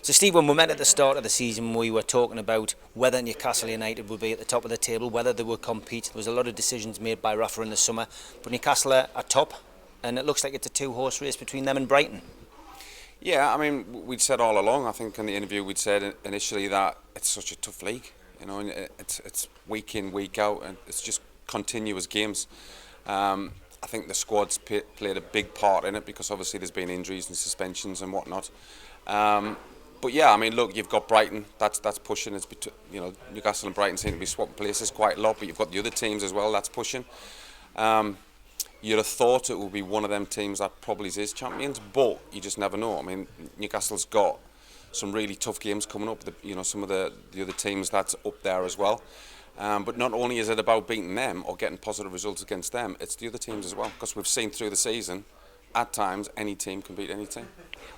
So Steve, when we met at the start of the season, we were talking about whether Newcastle United would be at the top of the table, whether they would compete. There was a lot of decisions made by Rafa in the summer, but Newcastle are top, and it looks like it's a two-horse race between them and Brighton. Yeah, I mean, we'd said all along, I think in the interview we'd said initially that it's such a tough league, you know, and it's week in, week out, and it's just continuous games. I think the squad's played a big part in it because obviously there's been injuries and suspensions and whatnot. But yeah, I mean, look, you've got Brighton. That's pushing. It's Newcastle and Brighton seem to be swapping places quite a lot, but you've got the other teams as well. That's pushing. You'd have thought it would be one of them teams that probably is champions, but you just never know. I mean, Newcastle's got some really tough games coming up. Some of the other teams that's up there as well. But not only is it about beating them or getting positive results against them, it's the other teams as well. Because we've seen through the season, at times, any team can beat any team.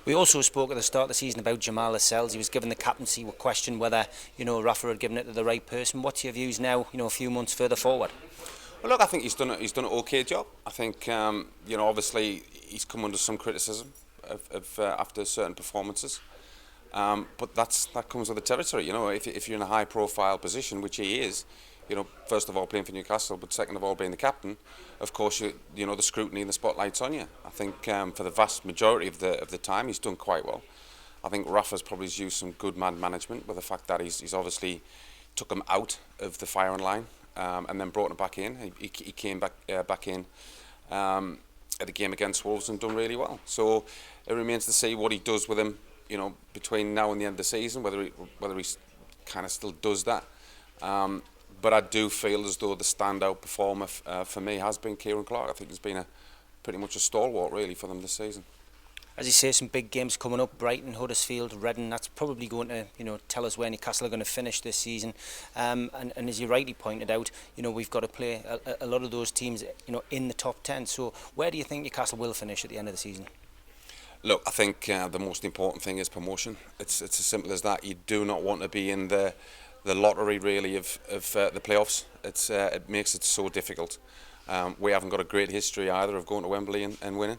We also spoke at the start of the season about Jamaal Phillips. He was given the captaincy. We questioned whether Rafa had given it to the right person. What's your views now? A few months further forward. Well, look, I think he's done an okay job. I think obviously he's come under some criticism after certain performances. But that comes with the territory. If you're in a high-profile position, which he is, first of all playing for Newcastle, but second of all being the captain, of course, the scrutiny and the spotlight's on you. I think for the vast majority of the time, he's done quite well. I think Rafa's probably used some good man management with the fact that he's obviously took him out of the firing line and then brought him back in. He came back in at the game against Wolves and done really well. So it remains to see what he does with him. Between now and the end of the season, whether he kind of still does that. But I do feel as though the standout performer for me has been Kieran Clark. I think he's been pretty much a stalwart really for them this season. As you say, some big games coming up: Brighton, Huddersfield, Reading. That's probably going to tell us where Newcastle are going to finish this season. And as you rightly pointed out, we've got to play a lot of those teams in the top 10. So where do you think Newcastle will finish at the end of the season? Look, I think the most important thing is promotion. It's as simple as that. You do not want to be in the lottery really of the playoffs. It makes it so difficult. We haven't got a great history either of going to Wembley and winning.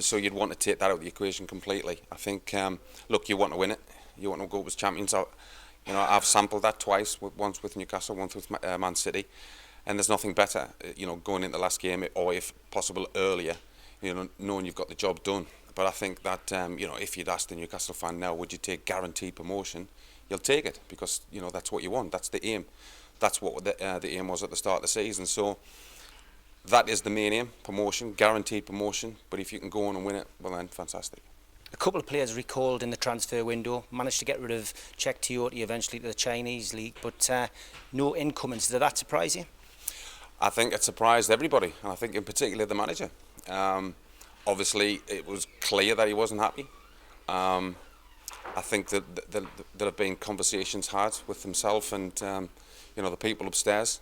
So you'd want to take that out of the equation completely. I think, look, you want to win it. You want to go up as champions. I've sampled that twice, once with Newcastle, once with Man City, and there's nothing better, going into the last game or if possible earlier, knowing you've got the job done. But I think that, if you'd asked the Newcastle fan now, would you take guaranteed promotion, you'll take it because, that's what you want. That's the aim. That's what the aim was at the start of the season. So that is the main aim, promotion, guaranteed promotion. But if you can go on and win it, well then, fantastic. A couple of players recalled in the transfer window, managed to get rid of Czech Teoti eventually to the Chinese league, but no incomings. Did that surprise you? I think it surprised everybody, and I think in particular the manager. Obviously, it was clear that he wasn't happy. I think that there have been conversations had with himself and the people upstairs.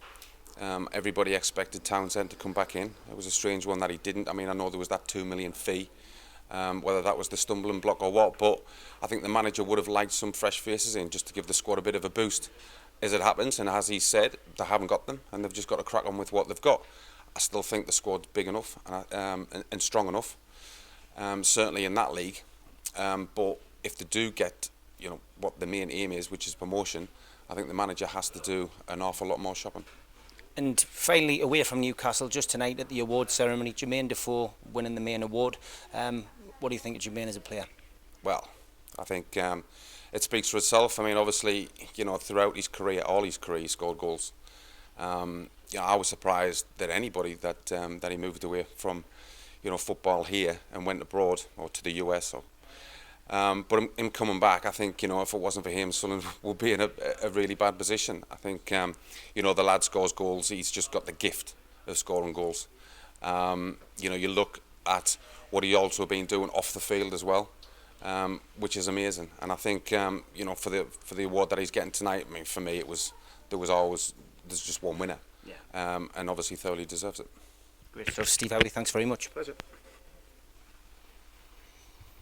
Everybody expected Townsend to come back in. It was a strange one that he didn't. I mean, I know there was that $2 million fee, whether that was the stumbling block or what, but I think the manager would have liked some fresh faces in just to give the squad a bit of a boost. As it happens, and as he said, they haven't got them, and they've just got to crack on with what they've got. I still think the squad's big enough and strong enough, certainly in that league. But if they do get, what the main aim is, which is promotion, I think the manager has to do an awful lot more shopping. And finally, away from Newcastle, just tonight at the awards ceremony, Jermaine Defour winning the main award. What do you think of Jermaine as a player? Well, I think it speaks for itself. I mean, obviously, throughout his career, all his career, he scored goals. I was surprised that anybody that he moved away from, football here and went abroad or to the US. But him coming back, I think, if it wasn't for him, Sunderland would be in a really bad position. I think, the lad scores goals. He's just got the gift of scoring goals. You look at what he also been doing off the field as well, which is amazing. And I think, for the award that he's getting tonight, I mean, for me, there's just one winner. Yeah. And obviously thoroughly deserves it. Great stuff, Steve Howey. Thanks very much. Pleasure.